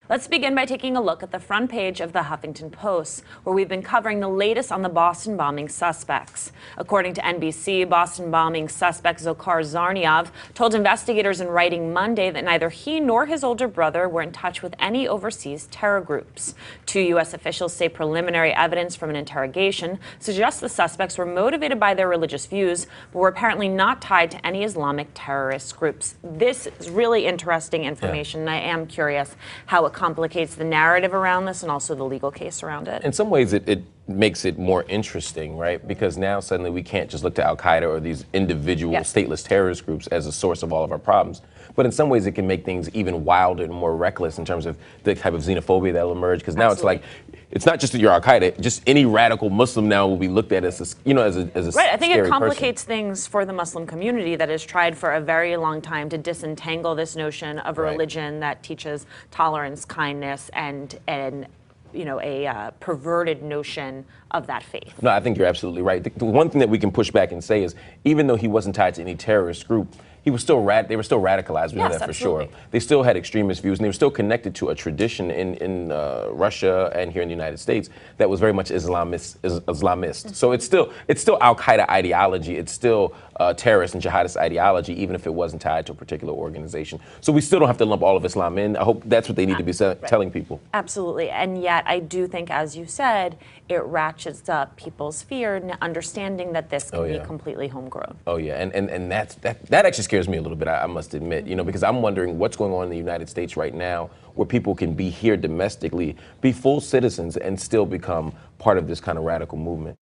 Let's begin by taking a look at the front page of the Huffington Post, where we've been covering the latest on the Boston bombing suspects. According to NBC, Boston bombing suspect Dzhokhar Tsarnaev told investigators in writing Monday that neither he nor his older brother were in touch with any overseas terror groups. Two U.S. officials say preliminary evidence from an interrogation suggests the suspects were motivated by their religious views, but were apparently not tied to any Islamic terrorist groups. This is really interesting information, and I am curious how it complicates the narrative around this and also the legal case around it. In some ways, it makes it more interesting, right? Because now suddenly we can't just look to Al Qaeda or these individual stateless terrorist groups as a source of all of our problems. But in some ways, it can make things even wilder and more reckless in terms of the type of xenophobia that will emerge. Because now it's like, it's not just that you're Al Qaeda, just any radical Muslim now will be looked at as a, as a right. I think it complicates person. things for the Muslim community that has tried for a very long time to disentangle this notion of a religion that teaches tolerance, kindness, and a perverted notion of that faith. No, I think you're absolutely right. The one thing that we can push back and say is, even though he wasn't tied to any terrorist group, he was still they were still radicalized. We know that for sure. They still had extremist views, and they were still connected to a tradition in Russia and here in the United States that was very much Islamist. So it's still Al Qaeda ideology. It's still terrorist and jihadist ideology, even if it wasn't tied to a particular organization. So we still don't have to lump all of Islam in. I hope that's what they need to be telling people. Absolutely, and yet I do think, as you said, it ratchets up people's fear and understanding that this can be completely homegrown. Oh yeah, and that actually scares me a little bit, I must admit, because I'm wondering what's going on in the United States right now where people can be here domestically, be full citizens, and still become part of this kind of radical movement.